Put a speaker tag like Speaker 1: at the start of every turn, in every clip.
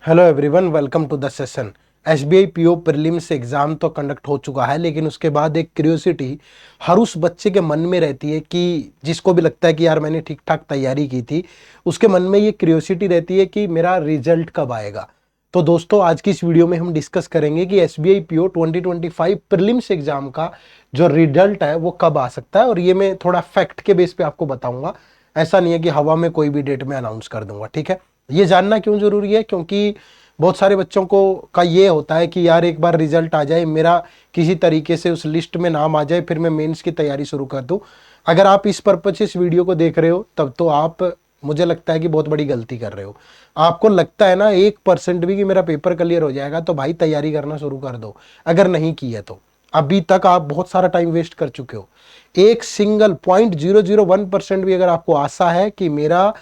Speaker 1: Hello everyone, welcome to the session. SBI PO prelims exam तो conduct हो चुका है, लेकिन उसके बाद एक क्यूरियोसिटी हर उस बच्चे के मन में रहती है कि जिसको भी लगता है कि यार मैंने ठीक ठाक तैयारी की थी, उसके मन में ये क्यूरियोसिटी रहती है कि मेरा रिजल्ट कब आएगा। तो दोस्तों, आज की इस वीडियो में हम डिस्कस करेंगे कि एसबीआई पीओ 2025 प्रीलिम्स एग्जाम का जो रिजल्ट है वो कब आ सकता है, और ये मैं थोड़ा फैक्ट के बेस पे आपको बताऊंगा। ऐसा नहीं है कि हवा में कोई भी डेट में अनाउंस कर दूंगा, ठीक है। ये जानना क्यों जरूरी है? क्योंकि बहुत सारे बच्चों को का ये होता है कि यार एक बार रिजल्ट आ जाए, मेरा किसी तरीके से उस लिस्ट में नाम आ जाए, फिर मैं मेंस की तैयारी शुरू कर दूं। अगर आप इस पर्पज से इस वीडियो को देख रहे हो, तब तो आप, मुझे लगता है कि बहुत बड़ी गलती कर रहे हो। आपको लगता है ना 1% भी कि मेरा पेपर क्लियर हो जाएगा, तो भाई तैयारी करना शुरू कर दो। अगर नहीं की है तो अभी तक आप बहुत सारा टाइम वेस्ट कर चुके हो। एक सिंगल 0.001% भी अगर आपको आशा है कि मेरा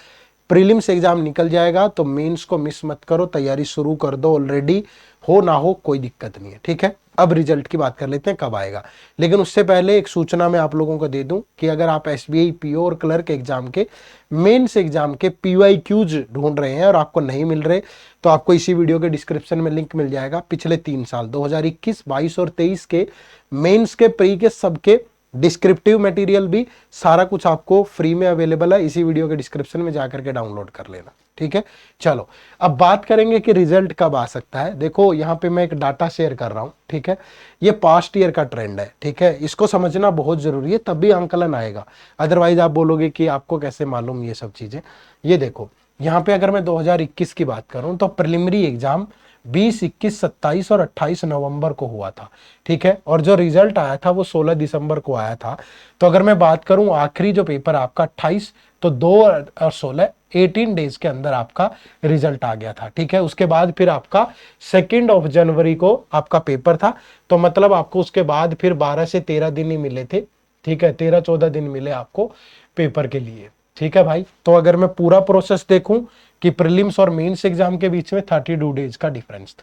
Speaker 1: प्रीलिम्स एग्जाम निकल जाएगा, तो मेंस को मिस मत करो, तैयारी शुरू कर दो। ऑलरेडी हो ना हो कोई दिक्कत नहीं है, ठीक है। अब रिजल्ट की बात कर लेते हैं कब आएगा। लेकिन उससे पहले एक सूचना मैं आप लोगों को दे दूं कि अगर आप एसबीआई पीओ और क्लर्क एग्जाम के मेंस एग्जाम के पीवाईक्यूज ढूंढ रहे हैं और आपको नहीं मिल रहे, तो आपको इसी वीडियो के डिस्क्रिप्शन में लिंक मिल जाएगा। पिछले 3 साल 2021, 22 और 23 के मेंस के प्री के सबके डिस्क्रिप्टिव मटेरियल भी सारा कुछ आपको फ्री में अवेलेबल है। इसी वीडियो के डिस्क्रिप्शन में जाकर के डाउनलोड कर लेना, ठीक है। चलो, अब बात करेंगे कि रिजल्ट कब आ सकता है। देखो, यहाँ पे मैं एक डाटा शेयर कर रहा हूँ, ठीक है। ये पास्ट ईयर का ट्रेंड है, ठीक है। इसको समझना बहुत जरूरी है, तभी आंकलन आएगा। अदरवाइज आप बोलोगे कि आपको कैसे मालूम ये सब चीजें। ये देखो, यहाँ पे अगर मैं 2021 की बात करूं, तो प्रिलिमिनरी एग्जाम 20, 21, 27 और 28 नवंबर को हुआ था, ठीक है। और जो रिजल्ट आया था वो 16 दिसंबर को आया था। तो अगर मैं बात करूं आखिरी जो पेपर आपका 28, तो 2 और 16 18 डेज के अंदर आपका रिजल्ट आ गया था, ठीक है। उसके बाद फिर आपका 2 जनवरी को आपका पेपर था। तो मतलब आपको उसके बाद फिर 12 से 13 दिन ही मिले थे, ठीक है। 13-14 दिन मिले आपको पेपर के लिए, ठीक है भाई। तो अगर मैं पूरा प्रोसेस देखूं कि प्रीलिम्स और मेंस एग्जाम के बीच में 32 डेज का डिफरेंस,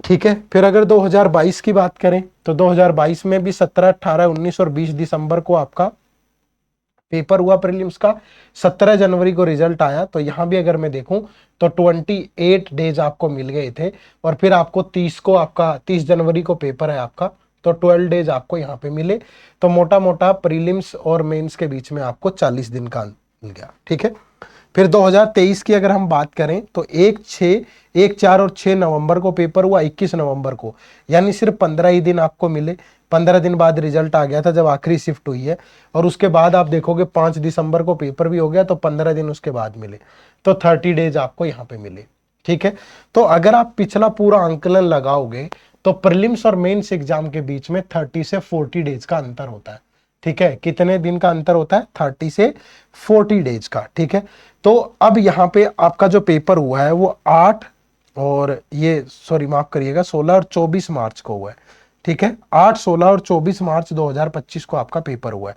Speaker 1: ठीक है। फिर अगर 2022 की बात करें, तो 2022 में भी 17, 18, 19 और 20 दिसंबर को आपका पेपर हुआ प्रीलिम्स का। 17 जनवरी को रिजल्ट आया। तो यहां भी अगर मैं देखूं तो 28 डेज आपको मिल गए थे। और फिर आपको 30 जनवरी को पेपर है आपका, तो 12 डेज आपको यहाँ पे मिले। तो मोटा मोटा प्रीलिम्स और मेंस के बीच में आपको 40 दिन का मिल गया, ठीक है। फिर 2023 की अगर हम बात करें, तो 1, 4 और 6 नवंबर को पेपर हुआ, 21 नवंबर को, यानी सिर्फ 15 ही दिन आपको मिले। 15 दिन बाद रिजल्ट आ गया था जब आखिरी शिफ्ट हुई है। और उसके बाद आप देखोगे 5 दिसंबर को पेपर भी हो गया, तो 15 दिन उसके बाद मिले। तो 30 डेज आपको यहाँ पे मिले, ठीक है। तो अगर आप पिछला पूरा आंकलन लगाओगे, तो प्रीलिम्स और मेंस एग्जाम के बीच में 30 से 40 डेज का अंतर होता है, ठीक है। कितने दिन का अंतर होता है? 30 से 40 डेज का, ठीक है। तो अब यहाँ पे आपका जो पेपर हुआ है वो 8 और ये सॉरी माफ करिएगा 16 और 24 मार्च को हुआ है, ठीक है। 8, 16 और 24 मार्च 2025 को आपका पेपर हुआ है।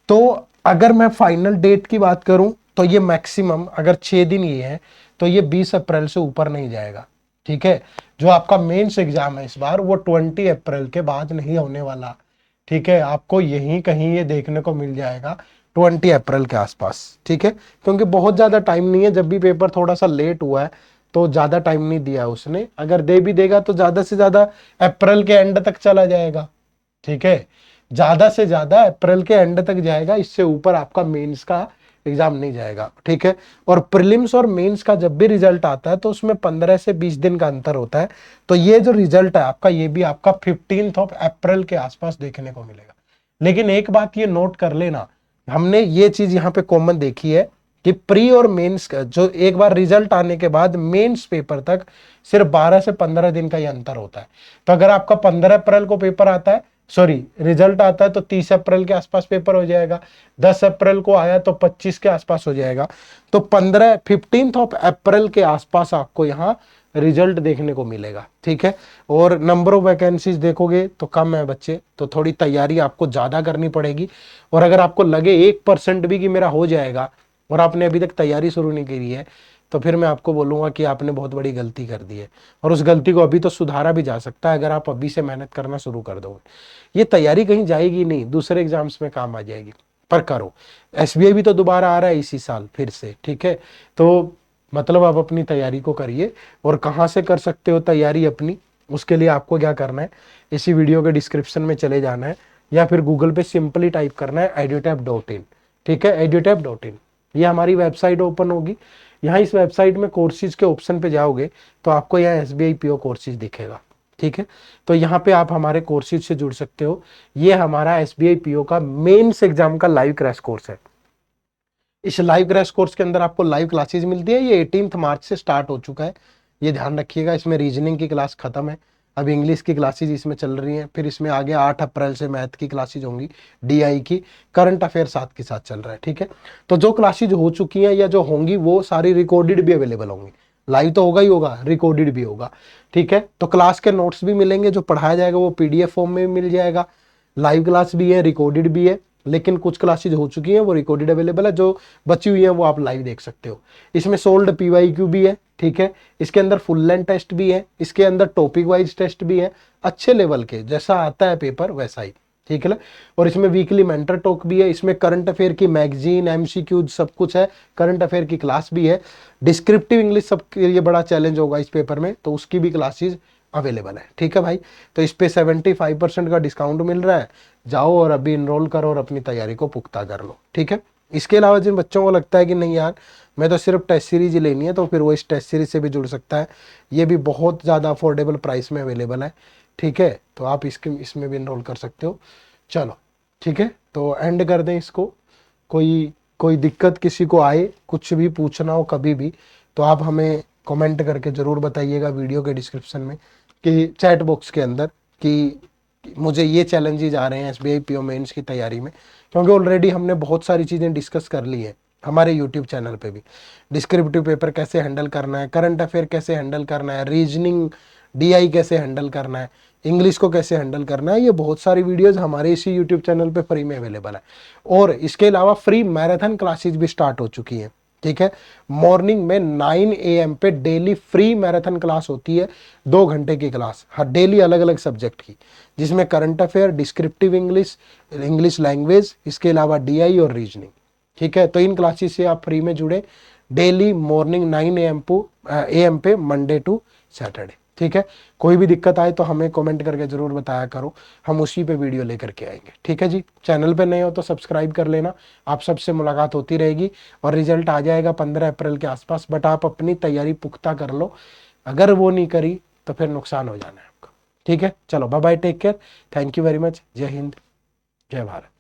Speaker 1: तो अगर मैं फाइनल डेट की बात करूं, तो ये मैक्सिमम अगर 6 दिन ये है, तो ये 20 अप्रैल से ऊपर नहीं जाएगा, ठीक है। जो आपका मेंस एग्जाम है इस बार, वो 20 अप्रैल के बाद नहीं होने वाला, ठीक है। आपको यहीं कहीं ये देखने को मिल जाएगा 20 अप्रैल के आसपास, ठीक है। क्योंकि बहुत ज्यादा टाइम नहीं है। जब भी पेपर थोड़ा सा लेट हुआ है, तो ज्यादा टाइम नहीं दिया उसने। अगर दे भी देगा तो ज्यादा से ज्यादा अप्रैल के एंड तक चला जाएगा, ठीक है। ज्यादा से ज्यादा अप्रैल के एंड तक जाएगा, इससे ऊपर आपका मेंस का एग्जाम नहीं जाएगा, ठीक है। और प्रीलिम्स और मेंस का जब भी रिजल्ट आता है, तो उसमें 15 से 20 दिन का अंतर होता है। तो ये जो रिजल्ट है आपका, ये भी आपका 15 अप्रैल के आसपास देखने को मिलेगा। लेकिन एक बात ये नोट कर लेना, हमने ये चीज यहाँ पे कॉमन देखी है कि प्री और मेंस का जो एक बार रिजल्ट आने के बाद मेंस पेपर तक सिर्फ 12 से 15 दिन का ही अंतर होता है। तो अगर आपका 15 अप्रैल को पेपर आता है, सॉरी रिजल्ट आता है, तो 30 अप्रैल के आसपास पेपर हो जाएगा। 10 अप्रैल को आया तो 25 के आसपास हो जाएगा। तो 15 अप्रैल के आसपास आपको यहाँ रिजल्ट देखने को मिलेगा, ठीक है। और नंबर ऑफ वैकेंसीज देखोगे तो कम है बच्चे, तो थोड़ी तैयारी आपको ज्यादा करनी पड़ेगी। और अगर आपको लगे 1% भी कि मेरा हो जाएगा, और आपने अभी तक तैयारी शुरू नहीं करी है, तो फिर मैं आपको बोलूंगा कि आपने बहुत बड़ी गलती कर दी है। और उस गलती को अभी तो सुधारा भी जा सकता है, अगर आप अभी से मेहनत करना शुरू कर दोगे। ये तैयारी कहीं जाएगी नहीं, दूसरे एग्जाम्स में काम आ जाएगी, पर करो। एसबीआई भी तो दोबारा आ रहा है इसी साल फिर से, ठीक है। तो मतलब आप अपनी तैयारी को करिए। और कहाँ से कर सकते हो तैयारी अपनी, उसके लिए आपको क्या करना है, इसी वीडियो के डिस्क्रिप्शन में चले जाना है या फिर गूगल पे सिंपली टाइप करना है edutap.in। ठीक है, edutap.in, ये हमारी वेबसाइट ओपन होगी। यहाँ इस वेबसाइट में कोर्सेज के ऑप्शन पे जाओगे तो आपको यहाँ SBI PO कोर्सेज दिखेगा। ठीक है, तो यहाँ पे आप हमारे कोर्सेज से जुड़ सकते हो। ये हमारा SBI PO का मेंस एग्जाम का लाइव क्रैश कोर्स है। इस लाइव क्रैश कोर्स के अंदर आपको लाइव क्लासेस मिलती है। ये 18 मार्च से स्टार्ट हो चुका है, ये ध्यान रखिएगा। इसमें रीजनिंग की क्लास खत्म है, अब इंग्लिश की क्लासेज इसमें चल रही हैं। फिर इसमें आगे 8 अप्रैल से मैथ की क्लासेज होंगी, DI की। करंट अफेयर साथ के साथ चल रहा है। ठीक है, तो जो क्लासेज हो चुकी हैं या जो होंगी वो सारी रिकॉर्डेड भी अवेलेबल होंगी। लाइव तो होगा ही होगा, रिकॉर्डेड भी होगा। ठीक है, तो क्लास के नोट्स भी मिलेंगे, जो पढ़ाया जाएगा वो PDF फॉर्म में मिल जाएगा। लाइव क्लास भी है, रिकॉर्डेड भी है, लेकिन कुछ क्लासेज हो चुकी हैं वो रिकॉर्डेड अवेलेबल है, जो बची हुई है वो आप लाइव देख सकते हो। इसमें सोल्ड PYQ भी है। ठीक है, इसके अंदर फुल लेंथ टेस्ट भी है, इसके अंदर टॉपिक वाइज टेस्ट भी है, अच्छे लेवल के, जैसा आता है पेपर वैसा ही। ठीक है ना, और इसमें वीकली मेंटर टॉक भी है, इसमें करंट अफेयर की मैगजीन, MCQ सब कुछ है, करंट अफेयर की क्लास भी है। डिस्क्रिप्टिव इंग्लिश सबके लिए बड़ा चैलेंज होगा इस पेपर में, तो उसकी भी क्लासेज अवेलेबल है। ठीक है भाई, तो इस पे 75% का डिस्काउंट मिल रहा है, जाओ और अभी इनरोल करो और अपनी तैयारी को पुख्ता कर लो। ठीक है, इसके अलावा जिन बच्चों को लगता है कि नहीं यार मैं तो सिर्फ टेस्ट सीरीज ही लेनी है, तो फिर वो इस टेस्ट सीरीज से भी जुड़ सकता है। ये भी बहुत ज़्यादा अफोर्डेबल प्राइस में अवेलेबल है। ठीक है, तो आप इसमें भी इनरोल कर सकते हो। चलो ठीक है, तो एंड कर दें इसको। कोई कोई दिक्कत किसी को आए, कुछ भी पूछना हो कभी भी, तो आप हमें कमेंट करके ज़रूर बताइएगा वीडियो के डिस्क्रिप्शन में, कि चैट बॉक्स के अंदर, कि मुझे ये चैलेंजेस आ रहे हैं SBI PO मेंस की तैयारी में। क्योंकि ऑलरेडी हमने बहुत सारी चीज़ें डिस्कस कर ली है हमारे यूट्यूब चैनल पे भी। डिस्क्रिप्टिव पेपर कैसे हैंडल करना है, करंट अफेयर कैसे हैंडल करना है, रीजनिंग DI कैसे हैंडल करना है, इंग्लिश को कैसे हैंडल करना है, ये बहुत सारी वीडियोस हमारे इसी यूट्यूब चैनल पे फ्री में अवेलेबल है। और इसके अलावा फ्री मैराथन क्लासेज भी स्टार्ट हो चुकी हैं। ठीक है, मॉर्निंग में 9 AM पे डेली फ्री मैराथन क्लास होती है, 2 घंटे की क्लास, हर डेली अलग अलग सब्जेक्ट की, जिसमें current affair, descriptive English, English language, इसके अलावा DI और रीजनिंग। ठीक है, तो इन क्लासेस से आप फ्री में जुड़े, डेली मॉर्निंग 9 AM पे मंडे टू सैटरडे। ठीक है, कोई भी दिक्कत आए तो हमें कमेंट करके ज़रूर बताया करो, हम उसी पे वीडियो लेकर के आएंगे। ठीक है जी, चैनल पे नए हो तो सब्सक्राइब कर लेना, आप सबसे मुलाकात होती रहेगी। और रिजल्ट आ जाएगा 15 अप्रैल के आसपास, बट आप अपनी तैयारी पुख्ता कर लो, अगर वो नहीं करी तो फिर नुकसान हो जाना है आपका। ठीक है, चलो bye bye, take care, thank you very much, जय हिंद, जय भारत।